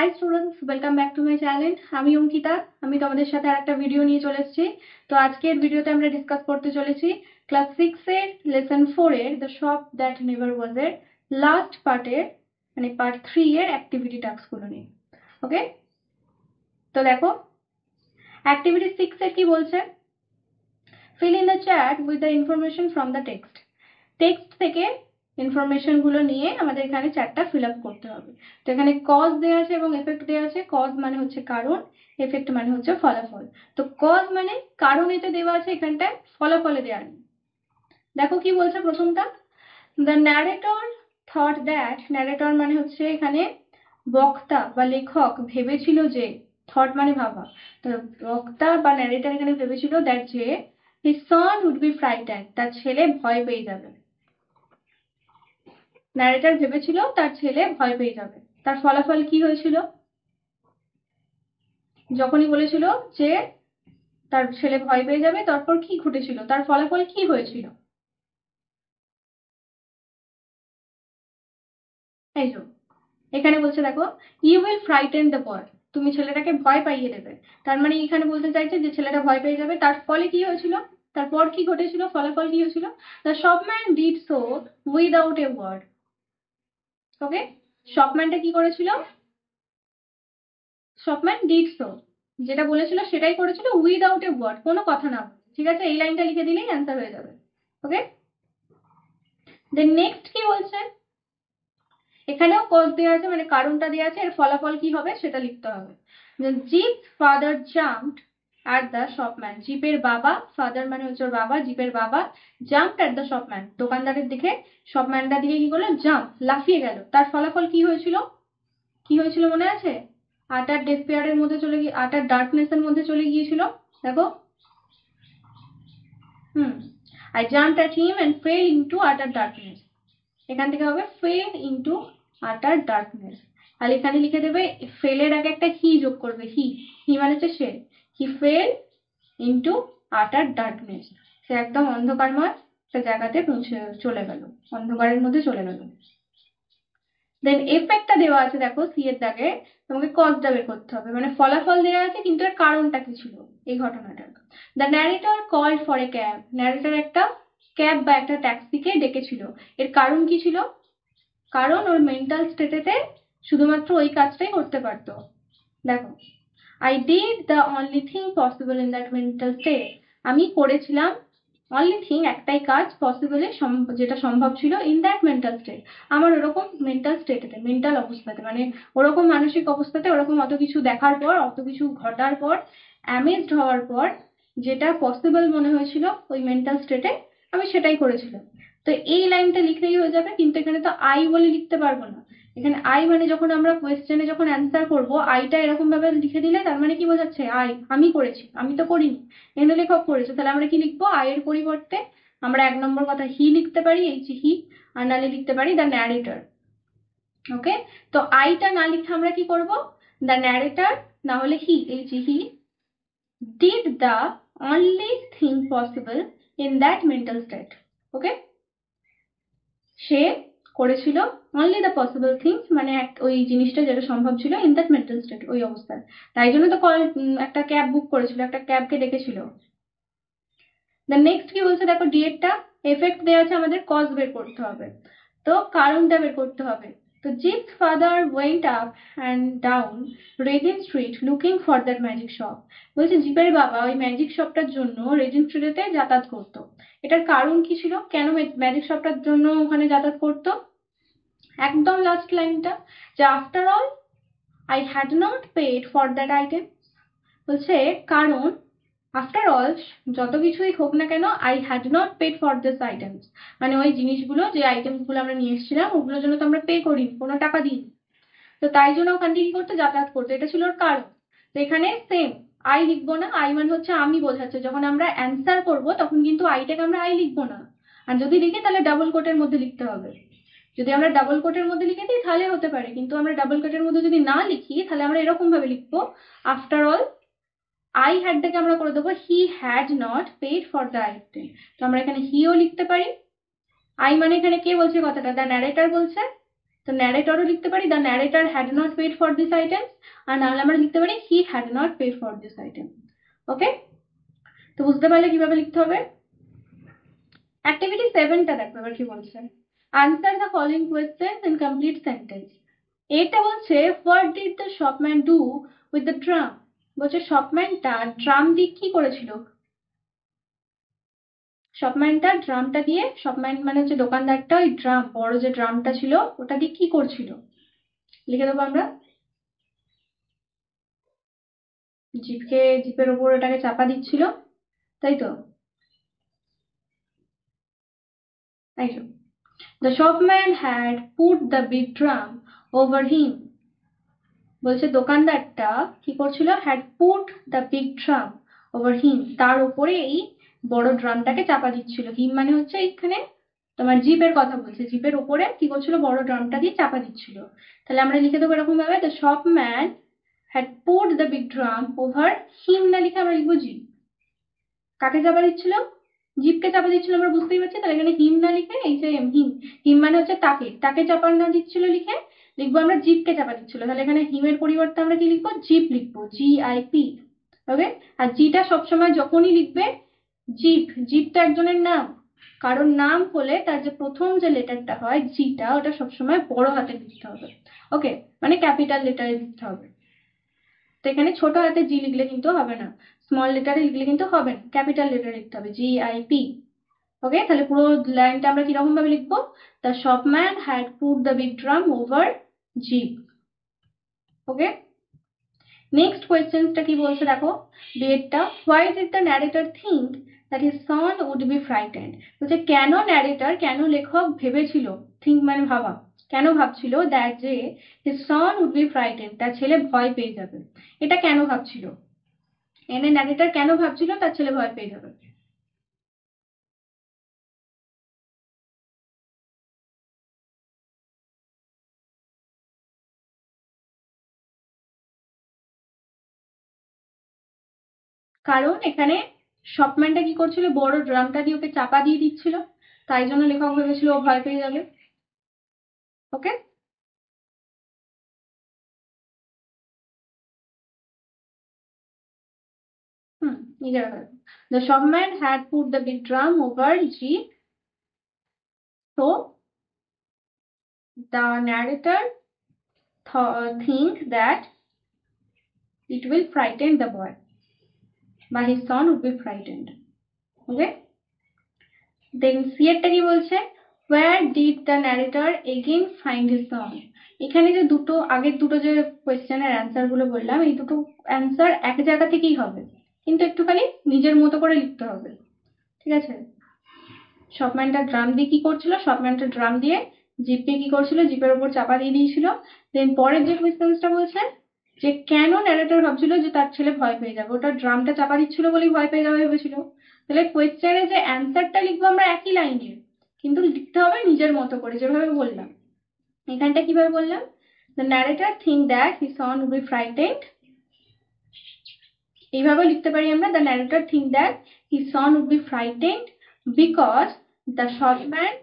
High students, welcome back to my channel. আমি অঙ্কিতা। আমি তোমাদের সাথে আরেকটা ভিডিও নিয়ে চলে এসেছি। তো আজকের ভিডিওতে আমরা ডিসকাস করতে চলেছি ক্লাস 6 এর লেসন 4 এর the shop that never was এর লাস্ট পার্টের মানে পার্ট 3 এর অ্যাক্টিভিটি টাস্কগুলো নিয়ে। ওকে, তো দেখো অ্যাক্টিভিটি 6 এর কি বলছে, fill in the chat with the information from the text. Text থেকে ইনফরমেশন গুলো নিয়ে আমাদের এখানে চ্যাটটা ফিল আপ করতে হবে। তো এখানে কজ দেওয়া আছে এবং এফেক্ট দেওয়া আছে। কজ মানে হচ্ছে কারণ, এফেক্ট মানে হচ্ছে ফলাফল। তো কজ মানে কারণ এতে দেওয়া আছে, এখানটায় ফলাফলে দেওয়া নেই। দেখো কি বলছে প্রথমটা, the narrator thought that, narrator মানে হচ্ছে এখানে বক্তা বা লেখক ভেবেছিল যে, থট মানে ভাবা, তো বক্তা বা ন্যারেটর এখানে ভেবেছিল দ্যাট যে his son would be frightened, তার ছেলে ভয় পেয়ে যাবে। ন্যারেটর ভেবেছিল তার ছেলে ভয় পেয়ে যাবে। তার ফলাফল কি হয়েছিল? যখনই বলেছিল যে তার ছেলে ভয় পেয়ে যাবে, তারপর কি ঘটেছিল, তার ফলাফল কি হয়েছিল? এই যে এখানে বলছে দেখো, you will frighten the boy, তুমি ছেলেটাকে ভয় পাইয়ে দেবে। তার মানে এখানে বলতে চাইছে যে ছেলেটা ভয় পেয়ে যাবে। তার ফলে কি হয়েছিল, তারপর কি ঘটেছিল, ফলাফল কি হয়েছিল? The shopman did so without a word. Okay, শপম্যানটা কি করেছিল? শপম্যান ডিড সো, যেটা বলেছিল সেটাই করেছিল উইদাউট এ ওয়ার্ড, কোনো কথা না বলে। ঠিক আছে, এই লাইনটা লিখে দিলেই অ্যান্সার হয়ে যাবে। ওকে, দেন নেক্সট কি বলছে, এখানেও কজ দেওয়া আছে মানে কারণটা দেওয়া আছে, এর ফলাফল কি হবে সেটা লিখতে হবে। Jip father jumped at the shopman, জিপের বাবা, ফাদার মানে হচ্ছে ওর বাবা, জিপের বাবা জাম্পড অ্যাট দ্য শপম্যান, দোকানদারের দিকে, শপম্যানটা দিকে কি করলো, জাম্প, লাফিয়ে গেল। তার ফলাফল কি হয়েছিল, কি হয়েছিল মনে আছে? আটার ডেসপেয়ারের মধ্যে চলে গিয়ে, আটার ডার্কনেসের মধ্যে চলে গিয়েছিল। দেখো, I jumped at him and fell into utter darkness. এখান থেকে হবে fell into utter darkness। আর এখানে লিখে দেবে, ফেলের আগে একটা হি যোগ করবে, হি, হি মানে হচ্ছে সে। He fell into utter darkness, সে একদম অন্ধকারময় একটা জায়গাতে পৌঁছে চলে গেল, অন্ধকারের মধ্যে চলে গেল। দেন এফেক্টটা দেওয়া আছে দেখো সি এর দাগে, তোমাকে কজটা বের করতে হবে, মানে ফলাফল দেওয়া আছে কিন্তু এর কারণটা কি ছিল এই ঘটনাটার। The narrator called for a cab, narrator একটা ক্যাব বা একটা ট্যাক্সিকে ডেকেছিল। এর কারণ কি ছিল? কারণ ওর মেন্টাল স্টেটেতে শুধুমাত্র ওই কাজটাই করতে পারতো। দেখো, I did the only thing possible in that mental state, আমি করেছিলাম অনলি থিং, একটাই কাজ, পসিবল যেটা সম্ভব ছিল, ইন দ্যাট মেন্টাল স্টেট, আমার ওরকম মেন্টাল স্টেটেতে, মেন্টাল অবস্থাতে, মানে ওরকম মানসিক অবস্থাতে, ওরকম অত কিছু দেখার পর, অত কিছু ঘটার পর, অ্যামেজড হওয়ার পর যেটা পসিবল মনে হয়েছিল ওই মেন্টাল স্টেটে, আমি সেটাই করেছিলাম। তো এই লাইনটা লিখলেই হয়ে যাবে, কিন্তু এখানে তো আই বলে লিখতে পারবো না। এখানে আই মানে যখন আমরা কোয়েশ্চেনে যখন অ্যান্সার করবো, আইটা এরকম ভাবে লিখে দিলে তার মানে কি বোঝাচ্ছে, আই, আমি করেছি, আমি তো করিনি, এখানে লেখক করেছে। তাহলে আমরা কি লিখবো, আই এর পরিবর্তে আমরা এক নম্বর কথা হি লিখতে পারি, এই যে হি, আর নালে লিখতে পারি দ্য ন্যারেটর। ওকে, তো আইটা না লিখে আমরা কি করব, দ্য ন্যারেটর না হলে হি, এই যে he did the only thing possible in that mental state. Okay, সে করেছিল অনলি দ্য পসিবল থিংস, মানে ওই জিনিসটা যেটা সম্ভব ছিল ইন দ্যাট মেন্টাল স্টেট, ওই অবস্থায়। তাই জন্য তো একটা ক্যাব বুক করেছিল, একটা ক্যাবকে ডেকেছিল। দেন নেক্সট কি বলছে দেখো, ডিএডটা এফেক্ট দেওয়া আছে, আমাদের কজ বের করতে হবে, তো কারণটা বের করতে হবে। তো Gip's father went up and down Regent Street looking for that magic shop, বলছে জিপের বাবা ওই ম্যাজিক শপটার জন্য রেজিন স্ট্রিটেতে যাতায়াত করতো। এটার কারণ কি ছিল, কেন ম্যাজিক শপটার জন্য ওখানে যাতায়াত করতো? একদম লাস্ট লাইনটা, যে after all I had not paid for that item, বলছে কারণ আফটার অল, যত কিছুই হোক না কেন, I had not paid for this items, মানে ওই জিনিসগুলো, যে আইটেমসগুলো আমরা নিয়ে এসেছিলাম ওগুলোর জন্য তো আমরা পে করিনি, কোনো টাকা দিইনি। তো তাই জন্য ওখান থেকে কি করতে, যাতায়াত করতে, এটা ছিল ওর কারণ। তো এখানে সেম আই লিখবো না, আই মানে হচ্ছে আমি বোঝাচ্ছে, যখন আমরা অ্যান্সার করব তখন কিন্তু আইটাকে আমরা আই লিখবো না, আর যদি লিখি তাহলে ডাবল কোটের মধ্যে লিখতে হবে। যদি আমরা ডাবল কোটের মধ্যে লিখে দিই তাহলে হতে পারে, কিন্তু আমরা ডাবল কোটের মধ্যে যদি না লিখি তাহলে আমরা এরকম ভাবে লিখবো, আফটার অল আই হ্যাডটাকে আমরা করে দেবো he had not paid for the item. তো আমরা এখানে হিও লিখতে পারি। আই মানে এখানে কে বলছে কথাটা, দ্য ন্যারেটর বলছে। তো তো ন্যারেটরও লিখতে পারি the narrator had not paid for this item, আর নাহলে আমরা লিখতে পারি he had not paid for this item. Okay, তো বুঝতে পারলে কিভাবে লিখতে হবে। অ্যাক্টিভিটি 7টা দেখো এবার কি বলছে, answer the following question in complete sentence. এটা বলছে what did the shopman do with the drum, বলছে শপম্যানটা ড্রাম দিয়ে কি করেছিল, শপম্যানটা ড্রামটা দিয়ে, শপম্যান মানে হচ্ছে দোকানদারটা, ওই ড্রাম বড় যে ড্রামটা ছিল ওটা দিয়ে কি করছিল, লিখে দেবো আমরা। জিপের ওপর ওটাকে চাপা দিচ্ছিল, তাই তো। The shopman had put the big drum over him, বলছে দোকানদারটা কি করছিল, had put the big drum over him, তার উপরে এই বড় ড্রামটাকে চাপা দিচ্ছিল। হিম মানে হচ্ছে এখানে তোমার জিপের কথা বলছে, জিপের উপরে কি করছিল, বড় ড্রামটা দিয়ে চাপা দিচ্ছিল। তাহলে আমরা লিখে দেবো এরকম ভাবে, the shopman had put the big drum over him না লিখে আমরা লিখবো জিপ। কাকে চাপা দিচ্ছিল, জিপকে চাপা দিচ্ছিল, আমরা বুঝতেই পারছি। তাহলে এখানে হিম না লিখে এই যে হিম, হিম মানে হচ্ছে তাকে, তাকে চাপা না দিচ্ছিল লিখে লিখবো আমরা জিপকে চাপা দিচ্ছিল। তাহলে এখানে হিমের পরিবর্তে আমরা কি লিখবো, জিপ লিখবো, GIP। ওকে, আর জিটা সবসময় যখনই লিখবে জিপ, জিপ তো একজনের নাম, কারণ নাম হলে তার যে প্রথম যে লেটারটা হয় জিটা, ওটা সবসময় বড় হাতে লিখতে হবে। ওকে, মানে ক্যাপিটাল লেটারে লিখতে হবে। তো এখানে ছোট হাতে জি লিখলে কিন্তু হবে না, স্মল লেটারে লিখলে কিন্তু হবে না, ক্যাপিটাল লেটারে লিখতে হবে, GIP। ওকে, তাহলে পুরো লাইনটা আমরা কিরকম ভাবে লিখবো, the shopman had put the big drum over Jip. Okay, next কোয়েশ্চেনটা কি বলছে দেখো, বিয়েরটা, why did the narrator think that his son would be frightened, বলছে কেন ন্যারেটর, কেন লেখক ভেবেছিল, থিঙ্ক মানে ভাবা, কেন ভাবছিল দ্যাট যে his son would be frightened, তার ছেলে ভয় পেয়ে যাবে, এটা কেন ভাবছিল, এনে ন্যারেটর কেন ভাবছিল তার ছেলে ভয় পেয়ে যাবে। কারণ এখানে শপম্যানটা কি করছিল, বড় ড্রামটা দিয়ে ওকে চাপা দিয়ে দিচ্ছিল, তাই জন্য লেখক ভেবেছিল ও ভয় পেয়ে যাবে। ওকে, হুম, নিজের the shopman had put the big drum over Gip, so the narrator think that it will frighten the boy, বা his son would be frightened. Okay, then C এরটা কি বলছে, where did the narrator again find his son, এখানে যে দুটো আগের দুটো যে কোয়েশ্চেনের answer গুলো বললাম, এই দুটো অ্যান্সার এক জায়গা থেকেই হবে, কিন্তু একটুখানি নিজের মতো করে লিখতে হবে। ঠিক আছে, শপম্যানটা ড্রাম দিয়ে কি করছিল, শপম্যানটা ড্রাম দিয়ে জিপকে কি করছিল, জিপের উপর চাপা দিয়ে দিয়েছিল। দেন পরের যে কোয়েশ্চেনটা বলছে যে কেন ন্যারেটর ভাবছিল যে তার ছেলে ভয় পেয়ে যাবে, ওটা ড্রামটা চাপা দিচ্ছিল বলেই ভয় পেয়ে যাবে ভেবেছিল। তাহলে কোয়েশ্চেনে যে অ্যান্সারটা লিখবো আমরা একই লাইনের, কিন্তু লিখতে হবে নিজের মতো করে, যেভাবে বললাম। এখানটা কিভাবে বললাম, the narrator think that his Son will be frightened, এইভাবে লিখতে পারি আমরা, the narrator think that his Son will be frightened because the shopman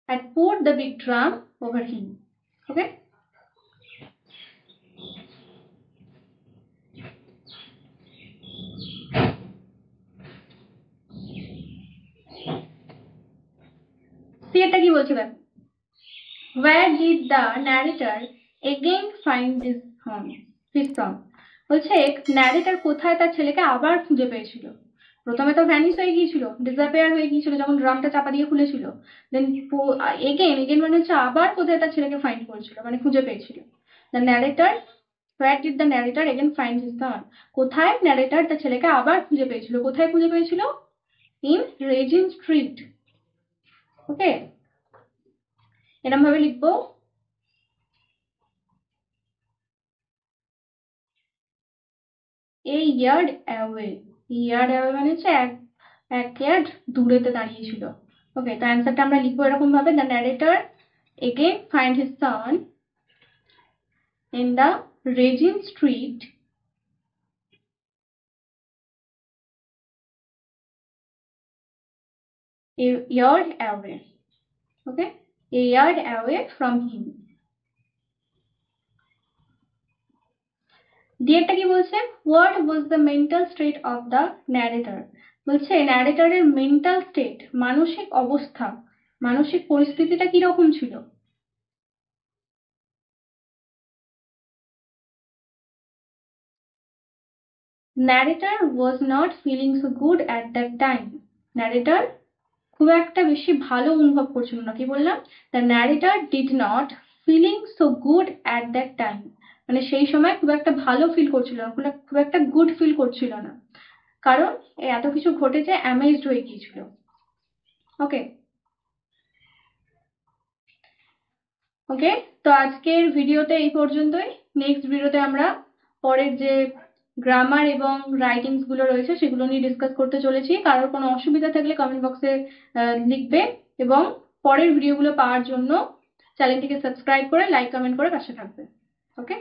had put the big drum over him. Okay, see এটা কি বলছে দেখো, where did the narrator again find his son, বলছে narrator কোথায় তার ছেলেকে আবার খুঁজে পেয়েছিল। প্রথমে তো ভ্যানিশ হয়ে গিয়েছিল, ডিসঅ্যাপিয়ার হয়ে গিয়েছিল যখন ড্রামটা চাপা দিয়ে খুলেছিল। দেন এগেন, এগেন মানে হচ্ছে আবার কোথায় তার ছেলেকে ফাইন্ড করেছিল, মানে খুঁজে পেয়েছিল। The narrator, where did the narrator again find his son, কোথায় ন্যারেটর তার ছেলেকে আবার খুঁজে পেয়েছিল, কোথায় খুঁজে পেয়েছিল, ইন রেজিন স্ট্রিট। ওকে, এরকম ভাবে লিখবো। এই ইয়ার্ড অ্যাওয়ে, ইয়ার্ড অ্যাওয়ে মানে হচ্ছে এক ইয়ার্ড দূরেতে দাঁড়িয়েছিল। ওকে, তো অ্যান্সারটা আমরা লিখবো এরকম ভাবে, the narrator again find his son in the Regent Street yard away. Okay, a yard away from him. দিয়েটা কি বলছে, what was the mental state of the narrator? বলছে ন্যারেটরের মেন্টাল স্টেট, মানসিক অবস্থা, মানসিক পরিস্থিতিটা কিরকম ছিল? narrator was not feeling so good at that time. narrator খুব একটা বেশি ভালো অনুভব করছিল না। কি বললাম? the narrator did not feeling so good at that time, মানে সেই সময় খুব একটা ভালো ফিল করছিল না, খুব একটা গুড ফিল করছিল না, কারণ এত কিছু ঘটেছে, অ্যামেজড হয়ে গিয়েছিল। ওকে ওকে, তো আজকের ভিডিওতে এই পর্যন্তই। নেক্সট ভিডিওতে আমরা পরের যে গ্রামার এবং রাইটিংস গুলো রয়েছে সেগুলো নিয়ে ডিসকাস করতে চলেছি। কারোর কোনো অসুবিধা থাকলে কমেন্ট বক্সে লিখবে, এবং পরের ভিডিওগুলো পাওয়ার জন্য চ্যানেলটিকে সাবস্ক্রাইব করে লাইক কমেন্ট করে পাশে থাকবে। ওকে।